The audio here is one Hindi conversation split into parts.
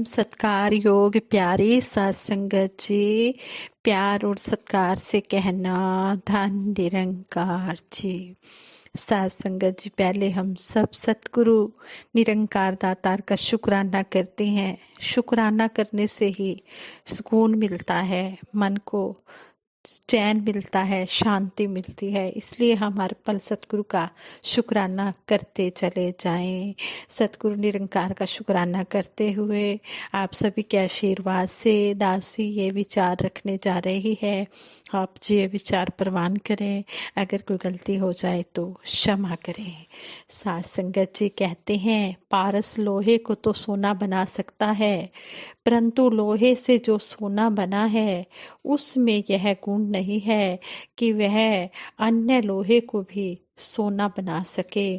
सत्कार योग प्यारी सत्संगत जी, प्यार और सत्कार से कहना धन निरंकार जी। सत्संगत जी, पहले हम सब सतगुरु निरंकार दातार का शुक्राना करते हैं। शुक्राना करने से ही सुकून मिलता है, मन को चैन मिलता है, शांति मिलती है। इसलिए हम हर पल सतगुरु का शुक्राना करते चले जाएं। सतगुरु निरंकार का शुक्राना करते हुए आप सभी के आशीर्वाद से दासी ये विचार रखने जा रही है। आप जी ये विचार प्रवान करें, अगर कोई गलती हो जाए तो क्षमा करें। सात संगत जी कहते हैं, पारस लोहे को तो सोना बना सकता है, परंतु लोहे से जो सोना बना है उसमें यह गुण नहीं है कि वह अन्य लोहे को भी सोना बना सके।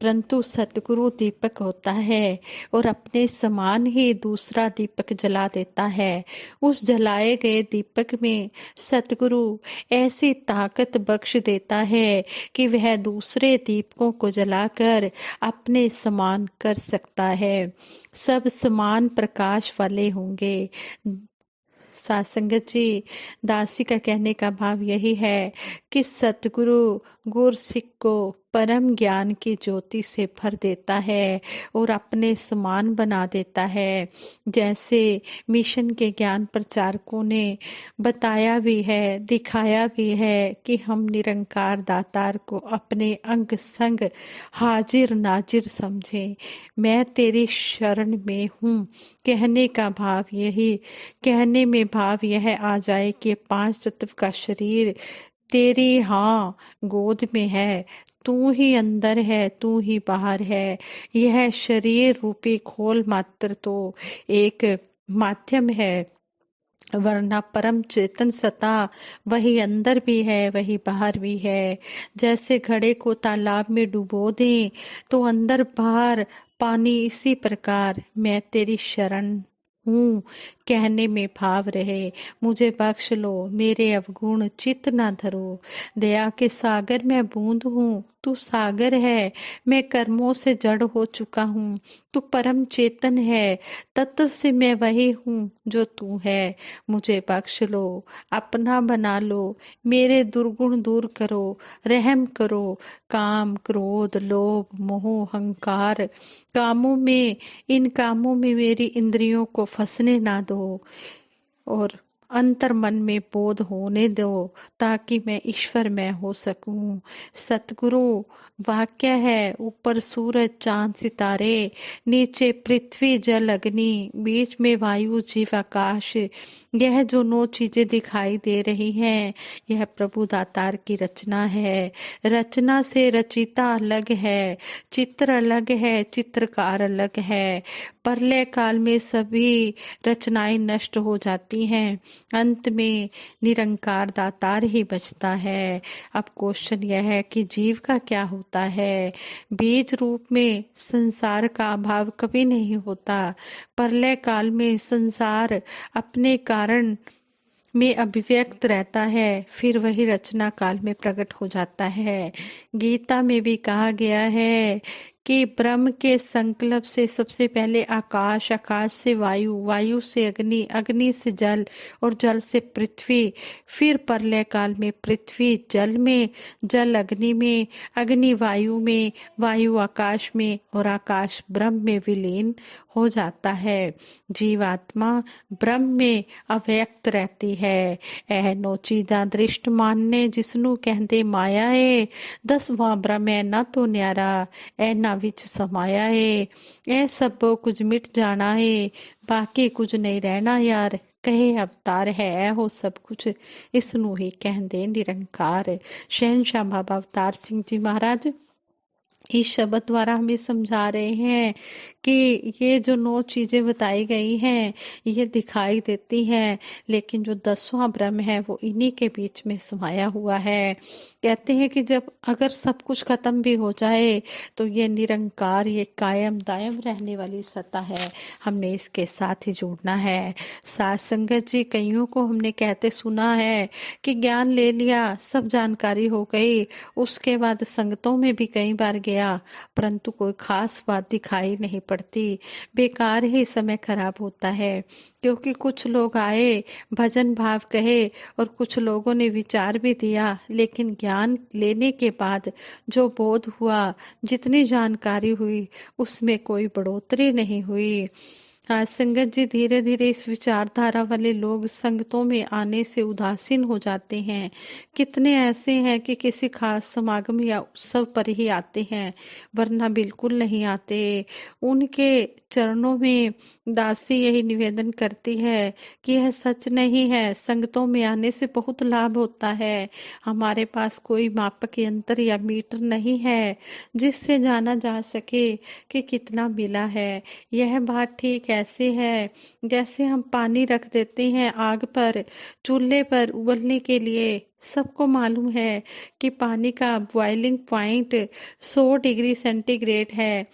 परंतु सतगुरु दीपक होता है और अपने समान ही दूसरा दीपक जला देता है। उस जलाए गए दीपक में सतगुरु ऐसी ताकत बख्श देता है कि वह दूसरे दीपकों को जलाकर अपने समान कर सकता है। सब समान प्रकाश वाले होंगे। सासंगत जी, दासी का कहने का भाव यही है कि सतगुरु गुरसिख को परम ज्ञान की ज्योति से भर देता है और अपने समान बना देता है। जैसे मिशन के ज्ञान प्रचारकों ने बताया भी है, दिखाया भी है कि हम निरंकार दातार को अपने अंग संग हाजिर नाजिर समझें। मैं तेरी शरण में हूँ, कहने का भाव यही, कहने में भाव यह आ जाए कि पांच तत्व का शरीर तेरी हाँ गोद में है, तू ही अंदर है, तू ही बाहर है। यह शरीर रूपी खोल मात्र तो एक माध्यम है, वरना परम चेतन सत्ता वही अंदर भी है, वही बाहर भी है। जैसे घड़े को तालाब में डुबो दें तो अंदर बाहर पानी, इसी प्रकार मैं तेरी शरण हूँ, कहने में भाव रहे। मुझे बख्श लो, मेरे अवगुण चित न धरो। दया के सागर मैं बूंद हूँ, तू सागर है। मैं कर्मों से जड़ हो चुका हूँ, तू परम चेतन है। तत्व से मैं वही हूँ जो तू है। मुझे बख्श लो, अपना बना लो, मेरे दुर्गुण दूर करो, रहम करो। काम क्रोध लोभ मोह अहंकार कामों में, इन कामों में मेरी इंद्रियों को फंसने ना दो और अंतर मन में बोध होने दो, ताकि मैं ईश्वर में हो सकूं। सतगुरु वाक्य है, ऊपर सूरज चांद सितारे, नीचे पृथ्वी जल अग्नि, बीच में वायु जीव आकाश। यह जो 9 चीजें दिखाई दे रही हैं, यह प्रभु दातार की रचना है। रचना से रचिता अलग है, चित्र अलग है, चित्रकार अलग है। प्रलय काल में सभी रचनाएं नष्ट हो जाती हैं, अंत में निरंकार दातार ही बचता है। अब क्वेश्चन यह है कि जीव का क्या होता है। बीज रूप में संसार का अभाव कभी नहीं होता। प्रलय काल में संसार अपने कारण में अभिव्यक्त रहता है, फिर वही रचना काल में प्रकट हो जाता है। गीता में भी कहा गया है कि ब्रह्म के संकल्प से सबसे पहले आकाश, आकाश से वायु, वायु से अग्नि, अग्नि से जल और जल से पृथ्वी, फिर प्रलय काल में पृथ्वी जल में, जल अग्नि में, अग्नि वायु में, वायु आकाश में और आकाश ब्रह्म में विलीन हो जाता है। जीवात्मा ब्रह्म में अव्यक्त रहती है। ਇਹ ਨੋ ਚੀਜ਼ਾਂ ਦ੍ਰਿਸ਼ਟ ਮਾਨਨੇ ਜਿਸਨੂੰ ਕਹਿੰਦੇ ਮਾਇਆ ਏ, 10ਵਾਂ ਬ੍ਰਹਮ ਹੈ ਨਾ ਤੋ ਨਿਆਰਾ, ਇਹਨਾਂ ਵਿੱਚ ਸਮਾਇਆ ਏ। ਇਹ ਸਭੋ ਕੁਝ ਮਿਟ ਜਾਣਾ ਏ, ਬਾਕੀ ਕੁਝ ਨਹੀਂ ਰਹਿਣਾ ਯਾਰ। ਕਹੇ ਅਵਤਾਰ ਹੈ ਇਹੋ ਸਭ ਕੁਝ, ਇਸ ਨੂੰ ਹੀ ਕਹਿੰਦੇ ਨਿਰੰਕਾਰ। शहनशाह बाबा अवतार सिंह जी महाराज इस शब्द द्वारा हमें समझा रहे हैं कि ये जो 9 चीजें बताई गई हैं, ये दिखाई देती हैं, लेकिन जो 10वां ब्रह्म है वो इन्हीं के बीच में समाया हुआ है। कहते हैं कि जब अगर सब कुछ खत्म भी हो जाए तो ये निरंकार, ये कायम दायम रहने वाली सत्ता है, हमने इसके साथ ही जुड़ना है। साथ संगत जी, कईयों को हमने कहते सुना है कि ज्ञान ले लिया, सब जानकारी हो गई, उसके बाद संगतों में भी कई बार गया गया, परंतु कोई खास बात दिखाई नहीं पड़ती। बेकार ही समय खराब होता है, क्योंकि कुछ लोग आए, भजन भाव कहे और कुछ लोगों ने विचार भी दिया, लेकिन ज्ञान लेने के बाद जो बोध हुआ, जितनी जानकारी हुई, उसमें कोई बढ़ोतरी नहीं हुई। हाँ, संगत जी, धीरे धीरे इस विचारधारा वाले लोग संगतों में आने से उदासीन हो जाते हैं। कितने ऐसे हैं कि किसी खास समागम या उत्सव पर ही आते हैं, वरना बिल्कुल नहीं आते। उनके चरणों में दासी यही निवेदन करती है कि यह सच नहीं है, संगतों में आने से बहुत लाभ होता है। हमारे पास कोई मापक यंत्र या मीटर नहीं है जिससे जाना जा सके कि कितना मिला है। यह बात ठीक ऐसे है जैसे हम पानी रख देते हैं आग पर, चूल्हे पर उबलने के लिए। सबको मालूम है कि पानी का बॉइलिंग पॉइंट 100 डिग्री सेंटीग्रेड है।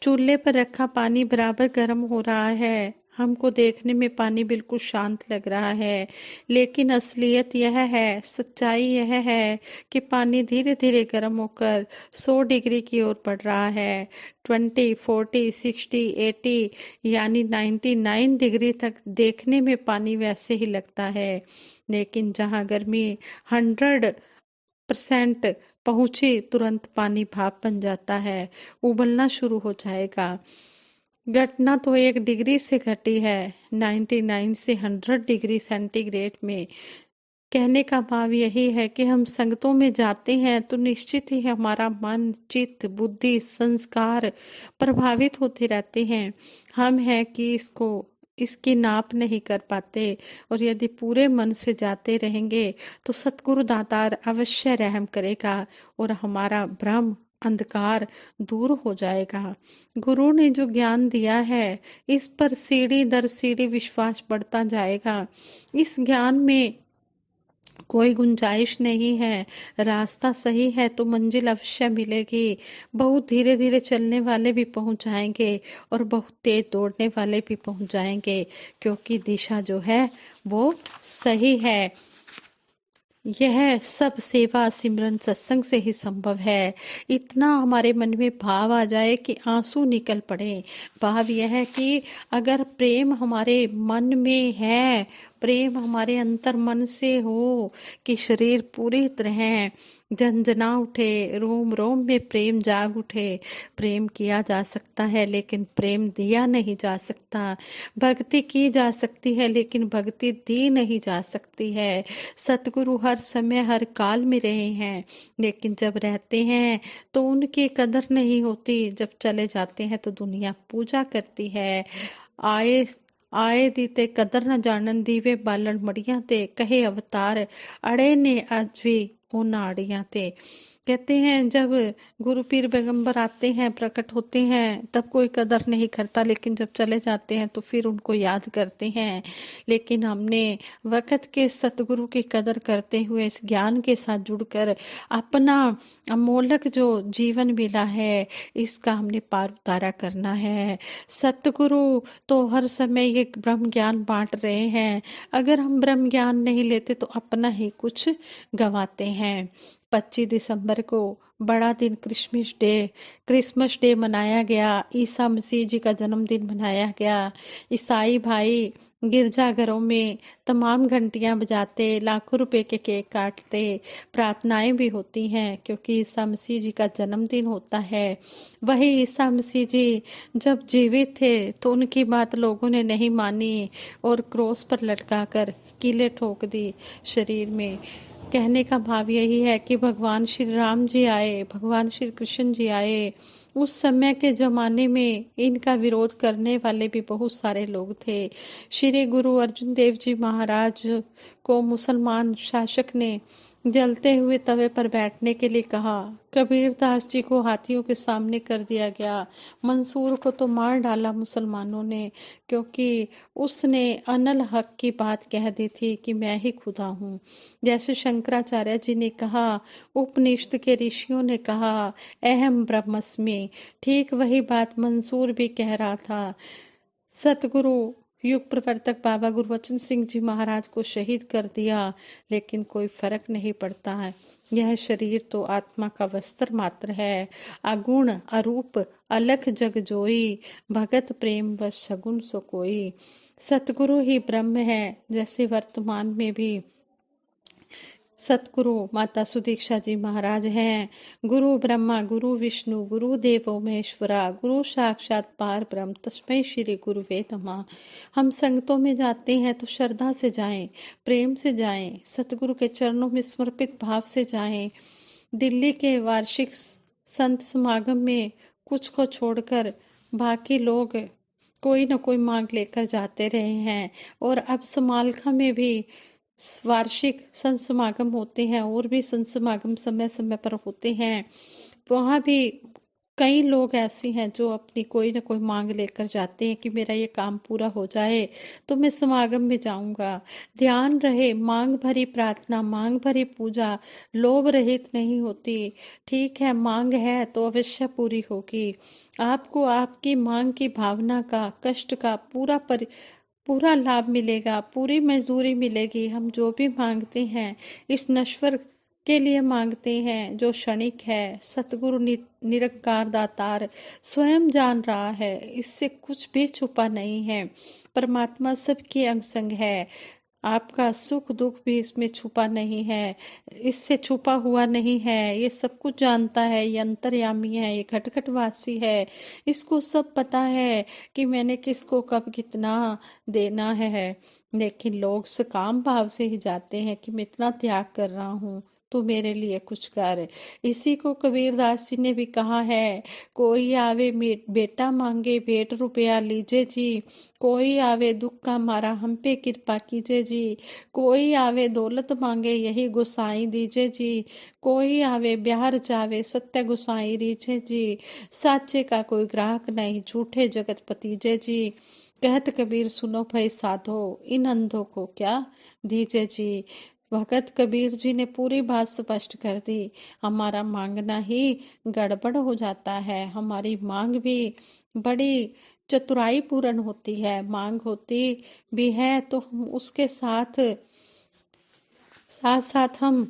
चूल्हे पर रखा पानी बराबर गर्म हो रहा है। हमको देखने में पानी बिल्कुल शांत लग रहा है, लेकिन असलियत यह है, सच्चाई यह है कि पानी धीरे धीरे गर्म होकर 100 डिग्री की ओर बढ़ रहा है। 20, 40, 60, 80 यानी 99 डिग्री तक देखने में पानी वैसे ही लगता है, लेकिन जहाँ गर्मी 100% पहुंची, तुरंत पानी भाप बन जाता है, उबलना शुरू हो जाएगा। घटना तो 1 डिग्री से घटी है, 99 से 100 डिग्री सेंटीग्रेड में। कहने का भाव यही है कि हम संगतों में जाते हैं तो निश्चित ही हमारा मन, चित्त, बुद्धि, संस्कार प्रभावित होते रहते हैं। हम हैं कि इसकी नाप नहीं कर पाते, और यदि पूरे मन से जाते रहेंगे तो सतगुरु दातार अवश्य रहम करेगा और हमारा भ्रम, अंधकार दूर हो जाएगा। गुरु ने जो ज्ञान दिया है, इस पर सीढ़ी दर सीढ़ी विश्वास बढ़ता जाएगा। इस ज्ञान में कोई गुंजाइश नहीं है। रास्ता सही है तो मंजिल अवश्य मिलेगी। बहुत धीरे धीरे चलने वाले भी पहुंच जाएंगे और बहुत तेज दौड़ने वाले भी पहुंच जाएंगे, क्योंकि दिशा जो है वो सही है। यह सब सेवा सिमरन सत्संग से ही संभव है। इतना हमारे मन में भाव आ जाए कि आंसू निकल पड़े। भाव यह है कि अगर प्रेम हमारे मन में है, प्रेम हमारे अंतर मन से हो कि शरीर पूरी तरह झंझना उठे, रोम रोम में प्रेम जाग उठे। प्रेम किया जा सकता है लेकिन प्रेम दिया नहीं जा सकता। भक्ति की जा सकती है लेकिन भक्ति दी नहीं जा सकती है। सतगुरु हर समय हर काल में रहे हैं, लेकिन जब रहते हैं तो उनकी कदर नहीं होती, जब चले जाते हैं तो दुनिया पूजा करती है। आए आए दी ते कदर न जानन, दीवे बालन मड़ियां ते, कहे अवतार अड़े ने आज भी ओना अड़ियां ते। कहते हैं जब गुरु पीर पैगंबर आते हैं, प्रकट होते हैं, तब कोई कदर नहीं करता, लेकिन जब चले जाते हैं तो फिर उनको याद करते हैं। लेकिन हमने वक्त के सतगुरु की कदर करते हुए इस ज्ञान के साथ जुड़कर अपना अमोलक जो जीवन मिला है, इसका हमने पार उतारा करना है। सतगुरु तो हर समय ये ब्रह्म ज्ञान बांट रहे हैं। अगर हम ब्रह्म ज्ञान नहीं लेते तो अपना ही कुछ गंवाते हैं। 25 दिसंबर को बड़ा दिन क्रिसमस डे मनाया गया। ईसा मसीह जी का जन्मदिन मनाया गया। ईसाई भाई गिरजाघरों में तमाम घंटियां बजाते, लाखों रुपए के केक काटते, प्रार्थनाएं भी होती हैं, क्योंकि ईसा मसीह जी का जन्मदिन होता है। वही ईसा मसीह जी जब जीवित थे तो उनकी बात लोगों ने नहीं मानी और क्रॉस पर लटकाकर कीलें ठोक दी शरीर में। कहने का भाव यही है कि भगवान श्री राम जी आए, भगवान श्री कृष्ण जी आए। उस समय के जमाने में इनका विरोध करने वाले भी बहुत सारे लोग थे। श्री गुरु अर्जुन देव जी महाराज को मुसलमान शासक ने जलते हुए तवे पर बैठने के लिए कहा। कबीर दास जी को हाथियों के सामने कर दिया गया। मंसूर को तो मार डाला मुसलमानों ने, क्योंकि उसने अनल हक की बात कह दी थी कि मैं ही खुदा हूँ। जैसे शंकराचार्य जी ने कहा, उपनिषद के ऋषियों ने कहा, अहम ब्रह्मस्मि, ठीक वही बात मंसूर भी कह रहा था। सतगुरु युग प्रवर्तक बाबा गुरबचन सिंह जी महाराज को शहीद कर दिया, लेकिन कोई फर्क नहीं पड़ता है। यह शरीर तो आत्मा का वस्त्र मात्र है। अगुण अरूप अलख जग जोई, भगत प्रेम व सगुन सो कोई। सतगुरु ही ब्रह्म है, जैसे वर्तमान में भी सतगुरु माता सुदीक्षा जी महाराज हैं। गुरु ब्रह्मा गुरु विष्णु गुरु देवो महेश्वरा, गुरु साक्षात पार ब्रह्म, तस्मै श्री गुरुवे नमः। हम संगतों में जाते हैं तो श्रद्धा से जाएं, प्रेम से जाएं, सतगुरु के चरणों में समर्पित भाव से जाएं। दिल्ली के वार्षिक संत समागम में कुछ को छोड़कर बाकी लोग कोई न कोई मांग लेकर जाते रहे हैं, और अब समालखा में भी वार्षिक संत समागम होते हैं, और भी संत समागम समय समय पर होते हैं। वहां भी कई लोग ऐसे हैं जो अपनी कोई ना कोई मांग लेकर जाते हैं कि मेरा ये काम पूरा हो जाए तो मैं समागम में जाऊंगा। ध्यान रहे, मांग भरी प्रार्थना, मांग भरी पूजा लोभ रहित नहीं होती। ठीक है, मांग है तो अवश्य पूरी होगी। आपको आपकी मांग की भावना का, कष्ट का पूरा लाभ मिलेगा, पूरी मजदूरी मिलेगी। हम जो भी मांगते हैं इस नश्वर के लिए मांगते हैं, जो क्षणिक है। सतगुरु निरंकार दातार स्वयं जान रहा है, इससे कुछ भी छुपा नहीं है। परमात्मा सबके अंग संग है। आपका सुख दुख भी इसमें छुपा नहीं है, इससे छुपा हुआ नहीं है। ये सब कुछ जानता है, ये अंतर्यामी है, ये घटघटवासी है। इसको सब पता है कि मैंने किसको कब कितना देना है। लेकिन लोग सकाम भाव से ही जाते हैं कि मैं इतना त्याग कर रहा हूँ, तू मेरे लिए कुछ कर। इसी को कबीरदास जी ने भी कहा है, कोई आवे बेटा मांगे भेंट रुपया लीजे जी, कोई आवे दुख का मारा हम पे कृपा कीजिए जी, कोई आवे दौलत मांगे यही गुसाई दीजिए जी, कोई आवे ब्याह रचावे सत्य गुसाई रीझे जी, साचे का कोई ग्राहक नहीं झूठे जगत पतीजे जी। कहत कबीर सुनो भई साधो, इन अंधों को क्या दीजे जी। भगत कबीर जी ने पूरी बात स्पष्ट कर दी। हमारा मांगना ही गड़बड़ हो जाता है, हमारी मांग भी बड़ी चतुराई पूर्ण होती है। मांग होती भी है तो हम उसके साथ साथ साथ हम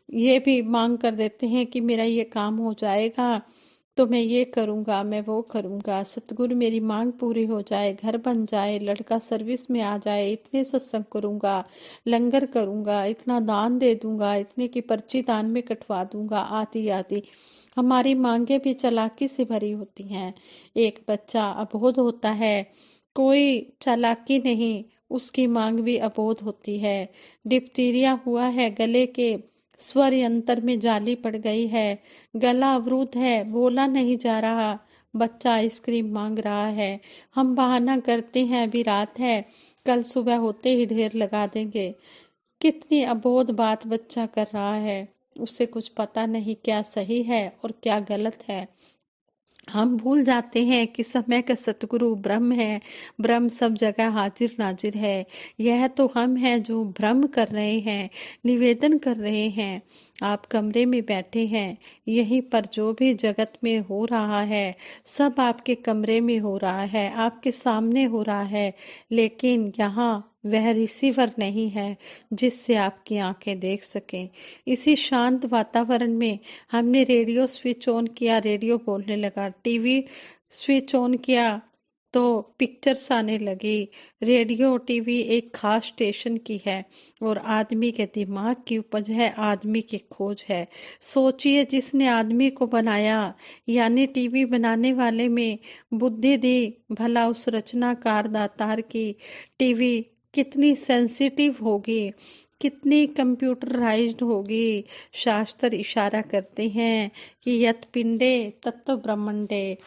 ये भी मांग कर देते हैं कि मेरा ये काम हो जाएगा तो मैं ये करूंगा, मैं वो करूंगा, सतगुरु मेरी मांग पूरी हो जाए, घर बन जाए, लड़का सर्विस में आ जाए, इतने सत्संग करूंगा, लंगर करूंगा, इतना दान दे दूंगा, इतने की पर्ची दान में कटवा दूंगा, आदि आदि। हमारी मांगे भी चालाकी से भरी होती हैं। एक बच्चा अबोध होता है, कोई चालाकी नहीं, उसकी मांग भी अबोध होती है। डिप्थीरिया हुआ है, गले के स्वर यंत्र में जाली पड़ गई है, गला अवरुद्ध है, बोला नहीं जा रहा, बच्चा आइसक्रीम मांग रहा है। हम बहाना करते हैं अभी रात है, कल सुबह होते ही ढेर लगा देंगे। कितनी अबोध बात बच्चा कर रहा है, उसे कुछ पता नहीं क्या सही है और क्या गलत है। हम भूल जाते हैं कि समय का सतगुरु ब्रह्म है, ब्रह्म सब जगह हाजिर नाजिर है। यह तो हम हैं जो भ्रम कर रहे हैं, निवेदन कर रहे हैं। आप कमरे में बैठे हैं, यहीं पर जो भी जगत में हो रहा है सब आपके कमरे में हो रहा है, आपके सामने हो रहा है, लेकिन यहाँ वह रिसीवर नहीं है जिससे आपकी आंखें देख सकें। इसी शांत वातावरण में हमने रेडियो स्विच ऑन किया, रेडियो बोलने लगा, टीवी स्विच ऑन किया तो पिक्चर्स आने लगी। रेडियो टीवी एक खास स्टेशन की है और आदमी के दिमाग की उपज है, आदमी की खोज है। सोचिए, जिसने आदमी को बनाया, यानी टीवी बनाने वाले में बुद्धि दी, भला उस रचनाकार दातार की टीवी कितनी सेंसिटिव होगी, कितनी कंप्यूटराइज्ड होगी। शास्त्र इशारा करते हैं कि यत पिंडे तत्व ब्रह्मंडे,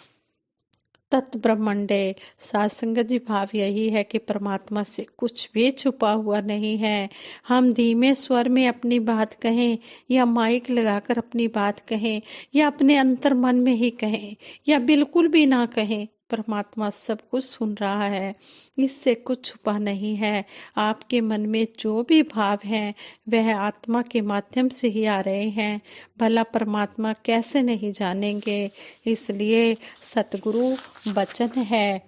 तत् ब्रह्मंडे। सात संगत जी, भाव यही है कि परमात्मा से कुछ भी छुपा हुआ नहीं है। हम धीमे स्वर में अपनी बात कहें या माइक लगाकर अपनी बात कहें या अपने अंतर मन में ही कहें या बिल्कुल भी ना कहें, परमात्मा सब कुछ सुन रहा है। इससे कुछ छुपा नहीं है। आपके मन में जो भी भाव हैं वह आत्मा के माध्यम से ही आ रहे हैं, भला परमात्मा कैसे नहीं जानेंगे। इसलिए सतगुरु वचन है,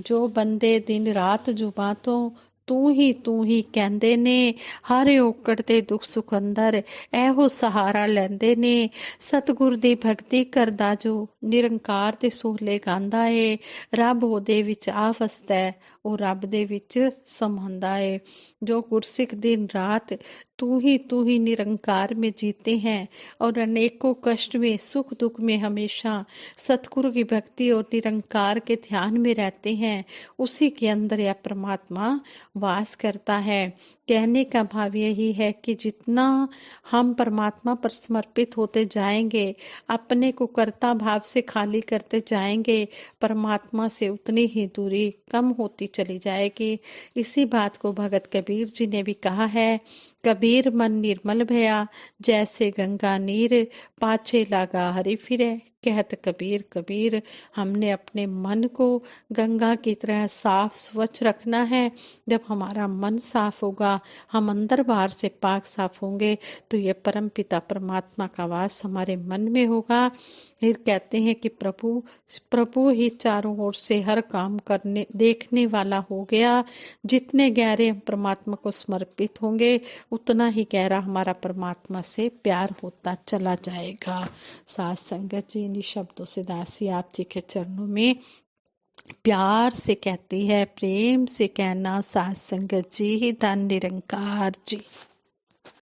ਜੋ ਬੰਦੇ ਦਿਨ ਰਾਤ ਜੁਬਾਂ ਤੋਂ ਤੂੰ ਹੀ ਕਹਿੰਦੇ ਨੇ, ਹਰ ਔਕੜ ਤੇ ਦੁੱਖ ਸੁੱਖ ਅੰਦਰ ਇਹੋ ਸਹਾਰਾ ਲੈਂਦੇ ਨੇ। ਸਤਿਗੁਰ ਦੀ ਭਗਤੀ ਕਰਦਾ ਜੋ ਨਿਰੰਕਾਰ ਦੇ ਸੋਹਲੇ ਗਾਉਂਦਾ ਏ, ਰੱਬ ਉਹਦੇ ਵਿੱਚ ਆ ਵਸਦਾ ਹੈ, ਉਹ ਰੱਬ ਦੇ ਵਿੱਚ समांदा है। जो गुरसिख दिन रात तू ही निरंकार में जीते हैं और अनेकों कष्ट में सुख दुख में हमेशा सतगुरु की भक्ति और निरंकार के ध्यान में रहते हैं, उसी के अंदर यह परमात्मा वास करता है। कहने का भाव यही है कि जितना हम परमात्मा पर समर्पित होते जाएंगे, अपने को कर्ता भाव से खाली करते जाएंगे, परमात्मा से उतनी ही दूरी कम होती चली जाएगी। इसी बात को भगत कबीर जी ने भी कहा है, कबीर मन निर्मल भया जैसे गंगा नीर, पाछे लागा हरि फिरे। कहत कबीर कबीर, हमने अपने मन को गंगा की तरह साफ स्वच्छ रखना है। जब हमारा मन साफ होगा, हम अंदर बाहर से पाक साफ होंगे, तो ये परम पिता परमात्मा का वास हमारे मन में होगा। फिर कहते हैं कि प्रभु ही चारों ओर से हर काम करने देखने वाला हो गया। जितने गहरे हम परमात्मा को समर्पित होंगे, उतना ही गहरा हमारा परमात्मा से प्यार होता चला जाएगा। साथ संगत जी, इन शब्दों से दासी आप जी के चरणों में प्यार से कहती है, प्रेम से कहना साथ संगत जी, धन निरंकार जी।